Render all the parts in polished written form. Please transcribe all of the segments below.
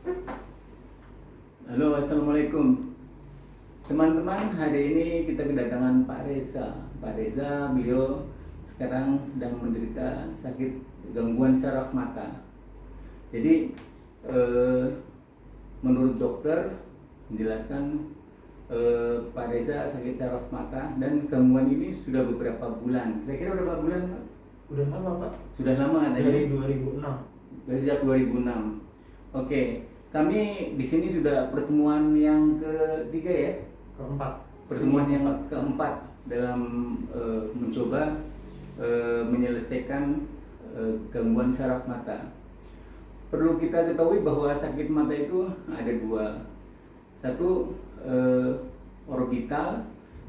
Halo, assalamualaikum teman-teman. Hari ini kita kedatangan Pak Reza. Pak Reza, beliau sekarang sedang menderita sakit gangguan saraf mata. Jadi menurut dokter menjelaskan Pak Reza sakit saraf mata dan gangguan ini sudah beberapa bulan. Kira-kira udah berapa bulan, Pak? Udah lama, Pak. Sudah lama katanya. Dari 2006. Dari sejak 2006. Oke, kami di sini sudah pertemuan yang ketiga ya. Keempat. Pertemuan yang keempat dalam mencoba menyelesaikan gangguan saraf mata. Perlu kita ketahui bahwa sakit mata itu ada dua. Satu orbital.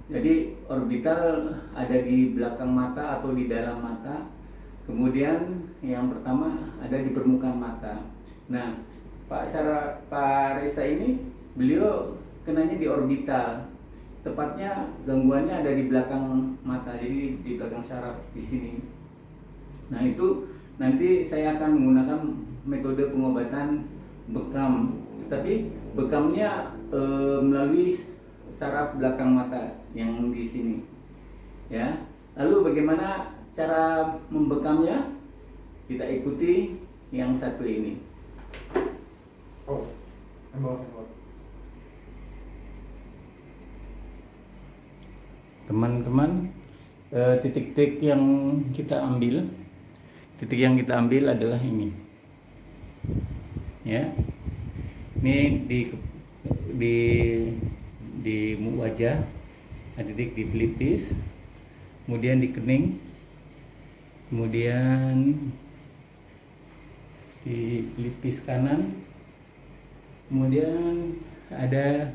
Jadi orbital ada di belakang mata atau di dalam mata. Kemudian yang pertama ada di permukaan mata. Nah, Pak Reza ini beliau kenanya di orbital. Tepatnya gangguannya ada di belakang mata, jadi di belakang saraf di sini. Nah, itu nanti saya akan menggunakan metode pengobatan bekam. Tetapi bekamnya melalui saraf belakang mata yang di sini. Ya. Lalu bagaimana cara membekamnya? Kita ikuti yang satu ini. Oh, embot. Teman-teman, titik-titik yang kita ambil, adalah ini. Ya, ini di wajah, ada titik di pelipis, kemudian di kening, kemudian di pelipis kanan, kemudian ada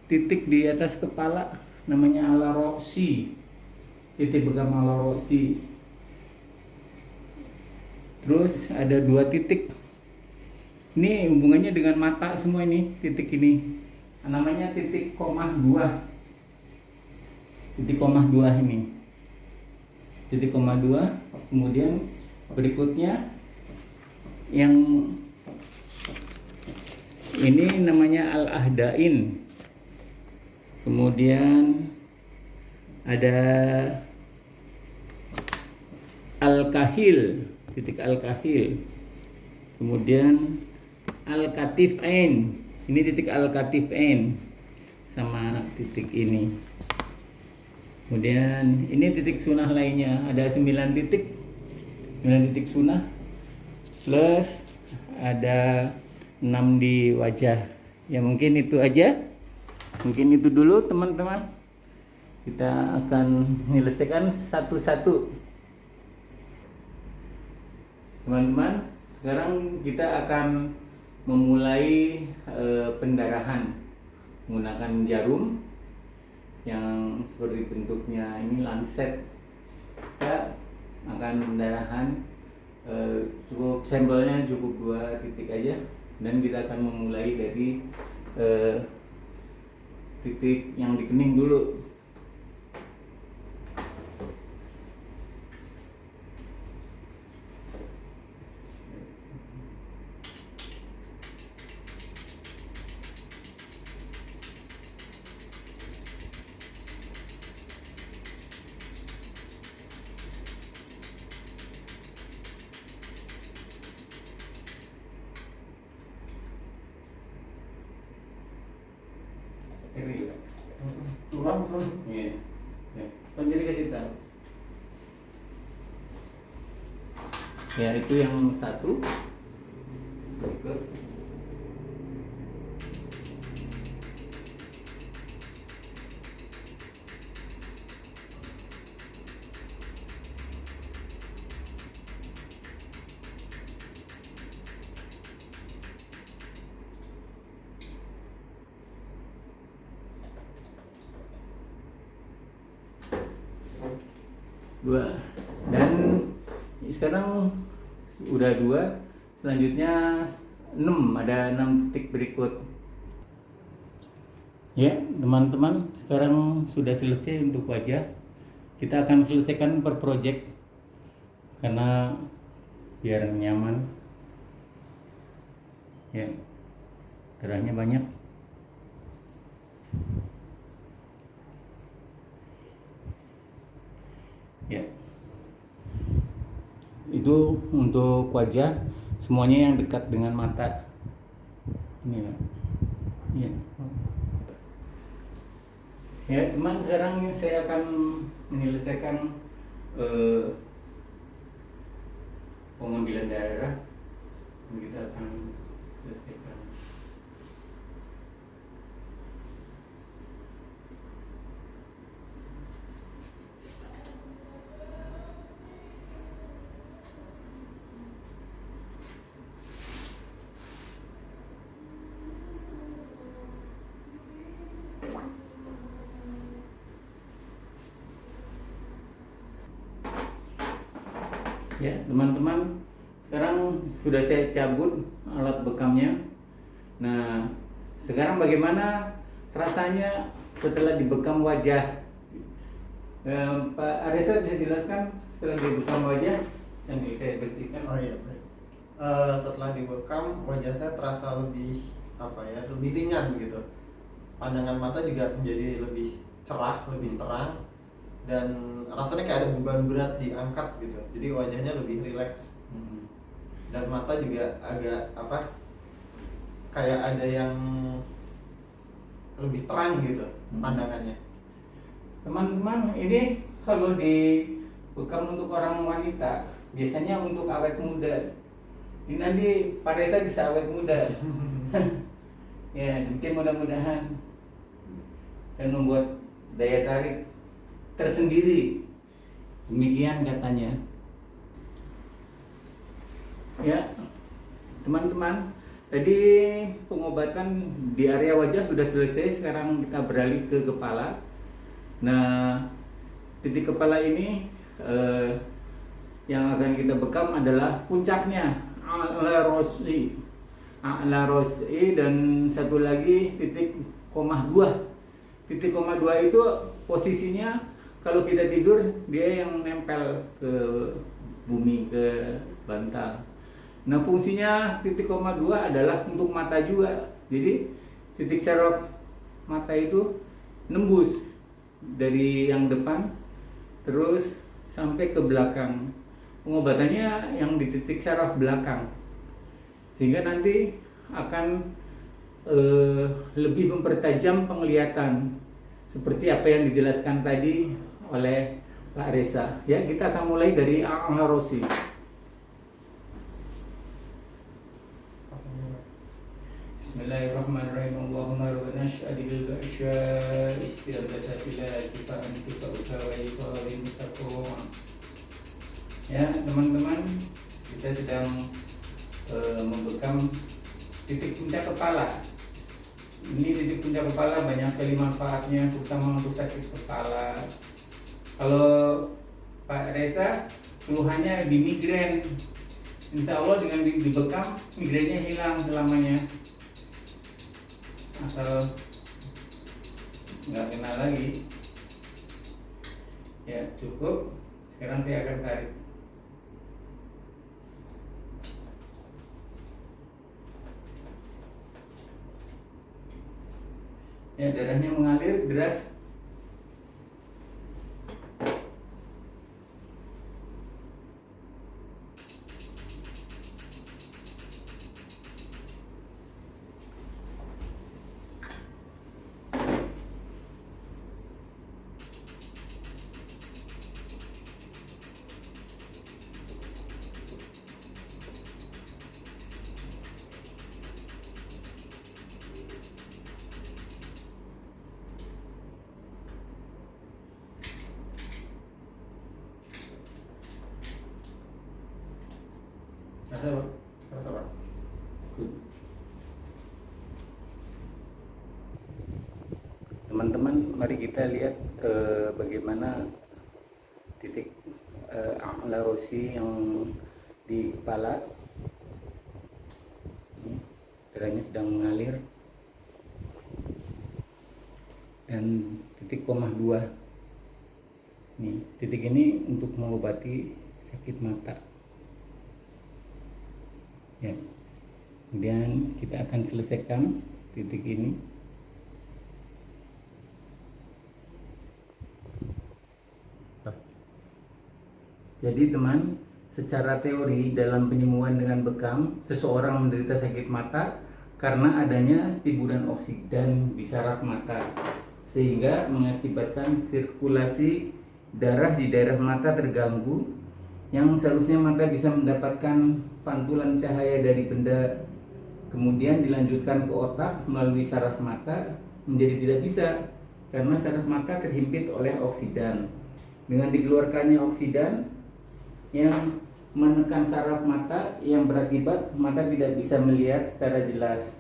titik di atas kepala namanya ala roksi, titik bekam ala roksi. Terus ada dua titik, ini hubungannya dengan mata semua, ini titik ini namanya titik koma 2, titik koma 2 ini, titik koma 2. Kemudian berikutnya yang ini namanya al-ahdain. Kemudian ada al-kahil, titik al-kahil. Kemudian al-katifain, ini titik al-katifain sama titik ini. Kemudian ini titik sunah lainnya, ada 9 titik, 9 titik sunah, plus ada 6 di wajah. Ya mungkin itu aja, mungkin itu dulu teman-teman. Kita akan menyelesaikan satu-satu. Teman-teman, sekarang kita akan memulai pendarahan menggunakan jarum yang seperti bentuknya ini lancet. Kita akan pendarahan, cukup sampelnya cukup 2 titik aja, dan kita akan memulai dari titik yang di kening dulu. Ini Tulang sama. iya. Ya. Jadi kasih tahu. Ya, itu yang satu. Berikut. Dua. Dan sekarang udah 2, selanjutnya 6, ada 6 titik berikut. Ya teman-teman, sekarang sudah selesai untuk wajah. Kita akan selesaikan per project karena biar nyaman ya. darahnya banyak. Ya, itu untuk wajah, semuanya yang dekat dengan mata. Ini ya. Ya teman, sekarang saya akan menyelesaikan pengambilan darah. Kita akan selesaikan. Ya teman-teman, sekarang sudah saya cabut alat bekamnya. Nah, sekarang bagaimana rasanya setelah dibekam wajah? Pak Aresa bisa jelaskan setelah dibekam wajah sambil saya bersihkan. Oh iya, baik. Setelah dibekam, wajah saya terasa lebih lebih ringan gitu. Pandangan mata juga menjadi lebih cerah, lebih terang, dan rasanya kayak ada beban berat diangkat gitu. Jadi wajahnya lebih rileks. Dan mata juga agak kayak ada yang lebih terang gitu pandangannya. Teman-teman, ini kalau dibekam untuk orang wanita, biasanya untuk awet muda. Ini nanti Pak Reza bisa awet muda. Ya, mungkin mudah-mudahan, dan membuat daya tarik tersendiri. Demikian katanya. Ya, teman-teman, tadi pengobatan di area wajah sudah selesai. Sekarang kita beralih ke kepala. Nah, titik kepala ini yang akan kita bekam adalah puncaknya, a'la rosi, dan satu lagi titik koma 2. Titik koma 2 itu posisinya kalau kita tidur dia yang nempel ke bumi, ke bantal. Nah, fungsinya titik koma 2 adalah untuk mata juga. Jadi titik saraf mata itu nembus dari yang depan terus sampai ke belakang. Pengobatannya yang di titik saraf belakang, sehingga nanti akan lebih mempertajam penglihatan seperti apa yang dijelaskan tadi oleh Pak Reza. Ya, kita akan mulai dari a'la rosi. Bismillahirrahmanirrahim. Allahumma rabbana syahdi bil ba'sya istirabasatila sifa'an sifa'uka wa iqalin mustaqom. Ya teman-teman, kita sedang membekam titik puncak kepala. Ini titik puncak kepala banyak sekali manfaatnya, terutama untuk sakit kepala. Kalau Pak Reza keluhannya di migrain, insya Allah dengan dibekam migrainnya hilang selamanya, asal nggak kena lagi. Ya cukup. Sekarang saya akan tarik. Ya, darahnya mengalir deras. Rasa Pak? Rasa Pak. Teman-teman, mari kita lihat bagaimana titik a'la rosi yang di kepala. Ini, darahnya sedang mengalir. Dan titik koma 2. Nih, titik ini untuk mengobati sakit mata. Ya. Kemudian kita akan selesaikan titik ini. Jadi teman, secara teori dalam penyembuhan dengan bekam, seseorang menderita sakit mata karena adanya timbunan oksidan di saraf mata, sehingga mengakibatkan sirkulasi darah di daerah mata terganggu, yang seharusnya mata bisa mendapatkan pantulan cahaya dari benda, kemudian dilanjutkan ke otak melalui saraf mata, menjadi tidak bisa karena saraf mata terhimpit oleh oksidan. Dengan dikeluarkannya oksidan yang menekan saraf mata, yang berakibat mata tidak bisa melihat secara jelas,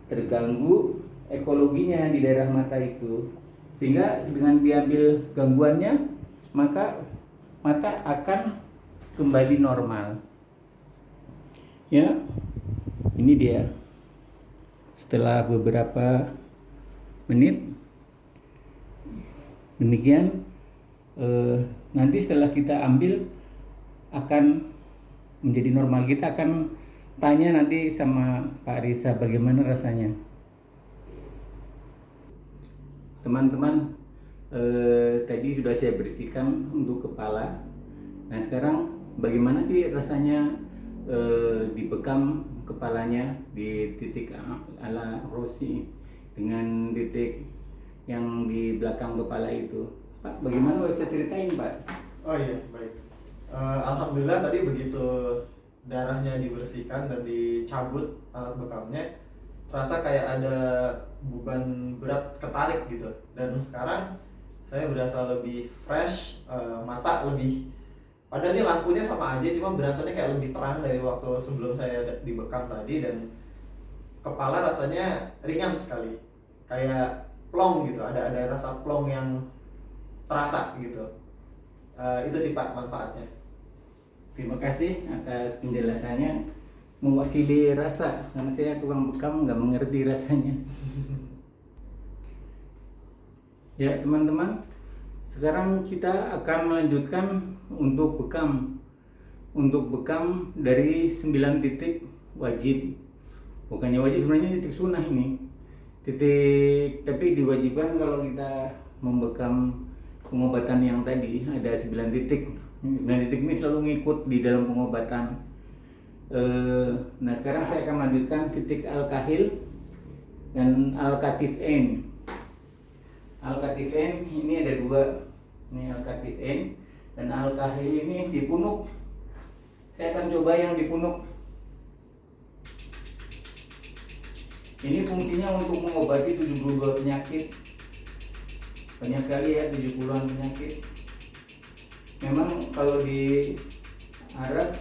terganggu ekologinya di daerah mata itu, sehingga dengan diambil gangguannya maka mata akan kembali normal. Ya, ini dia setelah beberapa menit. Demikian, nanti setelah kita ambil akan menjadi normal. Kita akan tanya nanti sama Pak Risa bagaimana rasanya. Teman-teman, tadi sudah saya bersihkan untuk kepala. Nah sekarang bagaimana sih rasanya dibekam kepalanya di titik ala Rossi dengan titik yang di belakang kepala itu. Pak, bagaimana bisa ceritain Pak? Oh iya, baik. Alhamdulillah tadi begitu darahnya dibersihkan dan dicabut alat bekamnya, terasa kayak ada beban berat ketarik gitu. Dan sekarang saya berasa lebih fresh, mata lebih, padahal ini lampunya sama aja, cuma berasanya kayak lebih terang dari waktu sebelum saya dibekam tadi. Dan kepala rasanya ringan sekali, kayak plong gitu, ada rasa plong yang terasa gitu. Itu sih Pak manfaatnya. Terima kasih atas penjelasannya, mewakili rasa, karena saya tukang bekam nggak mengerti rasanya. Ya teman-teman, sekarang kita akan melanjutkan untuk bekam. Untuk bekam dari 9 titik wajib, bukannya wajib, sebenarnya titik sunnah ini. Titik, tapi diwajibkan kalau kita membekam pengobatan yang tadi ada 9 titik. 9 titik ini selalu ngikut di dalam pengobatan. Nah sekarang saya akan melanjutkan titik al-kahil dan al-katif N. Al-katif N ini ada 2. Ini al-katif N dan al-kahil ini di punuk. Saya akan coba yang di punuk. Ini fungsinya untuk mengobati 72 penyakit. Banyak sekali ya, 70-an penyakit. Memang kalau di Arab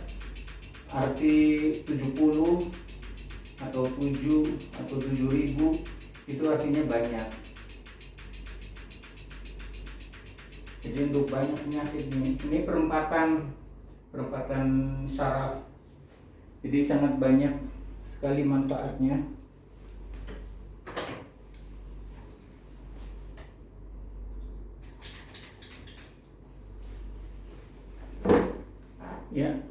arti 70 atau 7 atau 7.000 itu artinya banyak. Jadi untuk banyak penyakit ini perempatan saraf. Jadi sangat banyak sekali manfaatnya. Ya.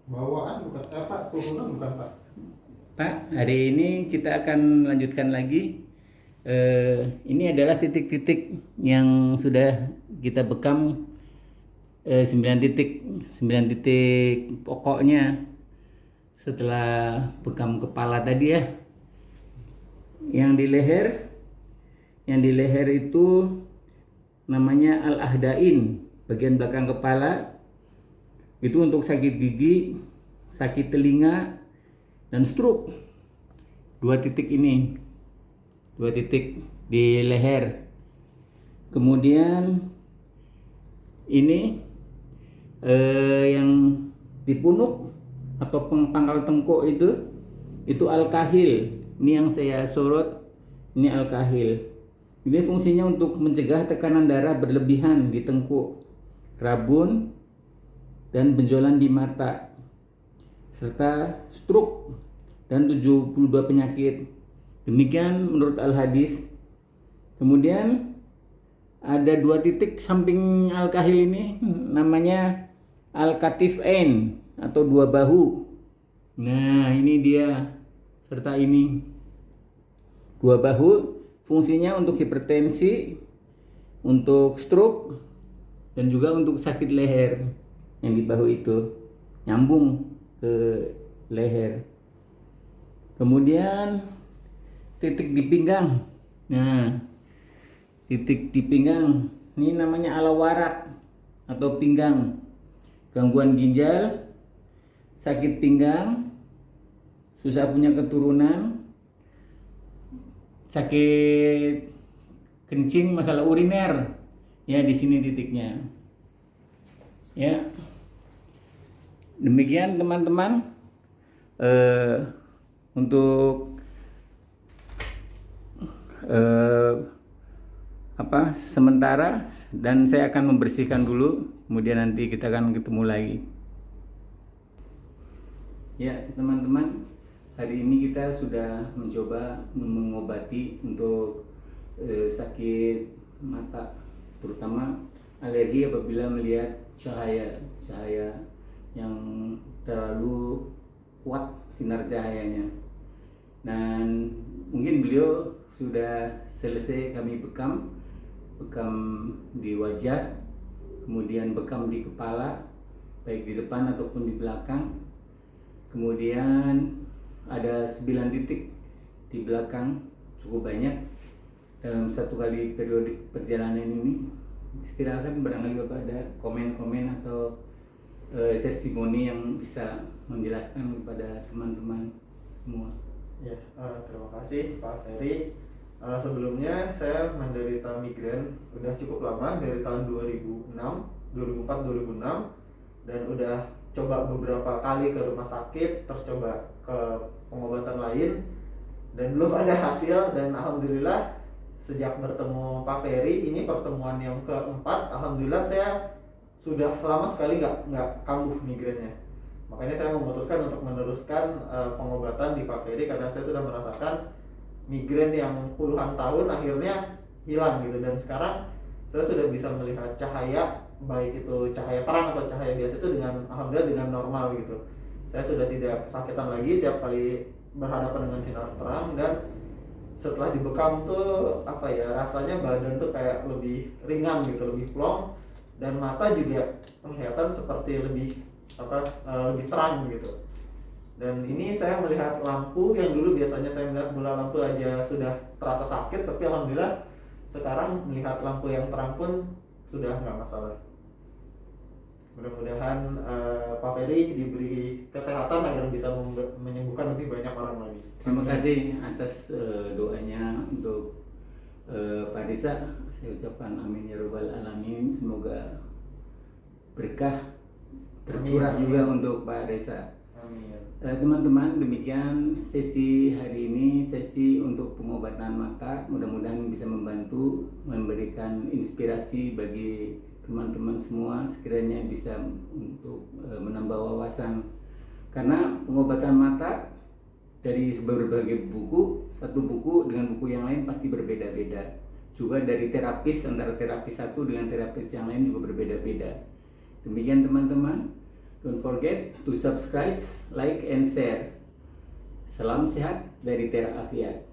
Bawaan bukan Pak, turunan bukan Pak. Pak, hari ini kita akan lanjutkan lagi. Ini adalah titik-titik yang sudah kita bekam, 9 titik pokoknya setelah bekam kepala tadi ya. Yang di leher itu namanya al-ahdain, bagian belakang kepala. Itu untuk sakit gigi, sakit telinga, dan stroke. 2 titik ini, 2 titik di leher. Kemudian ini yang di punuk atau pangkal tengkuk itu al-kahil. Ini yang saya sorot, ini al-kahil. Ini fungsinya untuk mencegah tekanan darah berlebihan di tengkuk, rabun, dan benjolan di mata, serta stroke dan 72 penyakit. Demikian menurut al-hadis. Kemudian ada 2 titik samping al-kahil ini namanya al-katif N. atau dua bahu. Nah, ini dia, serta ini. Dua bahu fungsinya untuk hipertensi, untuk stroke, dan juga untuk sakit leher yang di bahu itu, nyambung ke leher. Kemudian titik di pinggang. Nah, titik di pinggang ini namanya ala warak atau pinggang. Gangguan ginjal, sakit pinggang, susah punya keturunan, sakit kencing, masalah uriner, ya di sini titiknya. Ya, demikian teman-teman, untuk sementara, dan saya akan membersihkan dulu, kemudian nanti kita akan ketemu lagi. Ya teman-teman, hari ini kita sudah mencoba mengobati untuk sakit mata, terutama alergi apabila melihat cahaya yang terlalu kuat sinar cahayanya. Dan mungkin beliau sudah selesai kami bekam di wajah, kemudian bekam di kepala, baik di depan ataupun di belakang. Kemudian ada 9 titik di belakang, cukup banyak dalam satu kali periode perjalanan ini. Silakan barangkali Bapak ada komen-komen atau testimoni yang bisa menjelaskan kepada teman-teman semua. Ya, terima kasih Pak Ferry. Sebelumnya saya menderita migrain udah cukup lama, dari tahun 2004, 2006, dan udah coba beberapa kali ke rumah sakit, terus coba ke pengobatan lain, dan belum ada hasil. Dan alhamdulillah sejak bertemu Pak Ferry, ini pertemuan yang keempat, alhamdulillah saya sudah lama sekali nggak kambuh migrainnya. Makanya saya memutuskan untuk meneruskan pengobatan di Pak Ferry, karena saya sudah merasakan migrain yang puluhan tahun akhirnya hilang gitu. Dan sekarang saya sudah bisa melihat cahaya, baik itu cahaya terang atau cahaya biasa, itu dengan alhamdulillah dengan normal gitu. Saya sudah tidak kesakitan lagi tiap kali berhadapan dengan sinar terang. Dan setelah dibekam tuh rasanya badan tuh kayak lebih ringan gitu, lebih plong, dan mata juga kelihatan seperti lebih terang gitu. Dan ini saya melihat lampu yang dulu biasanya saya melihat bola lampu aja sudah terasa sakit, tapi alhamdulillah sekarang melihat lampu yang terang pun sudah nggak masalah. Mudah-mudahan Pak Ferry diberi kesehatan agar bisa menyembuhkan lebih banyak orang lagi. Terima kasih atas doanya untuk Pak Desa. Saya ucapkan amin ya rabbal alamin. Semoga berkah tercurah juga untuk Pak Desa. Amin. Teman-teman, demikian sesi hari ini, sesi untuk pengobatan mata. Mudah-mudahan bisa membantu, memberikan inspirasi bagi teman-teman semua, sekiranya bisa untuk menambah wawasan. Karena pengobatan mata dari berbagai buku, satu buku dengan buku yang lain pasti berbeda-beda. Juga dari terapis, antara terapis satu dengan terapis yang lain juga berbeda-beda. Demikian teman-teman, don't forget to subscribe, like, and share. Salam sehat dari Tera Afiat.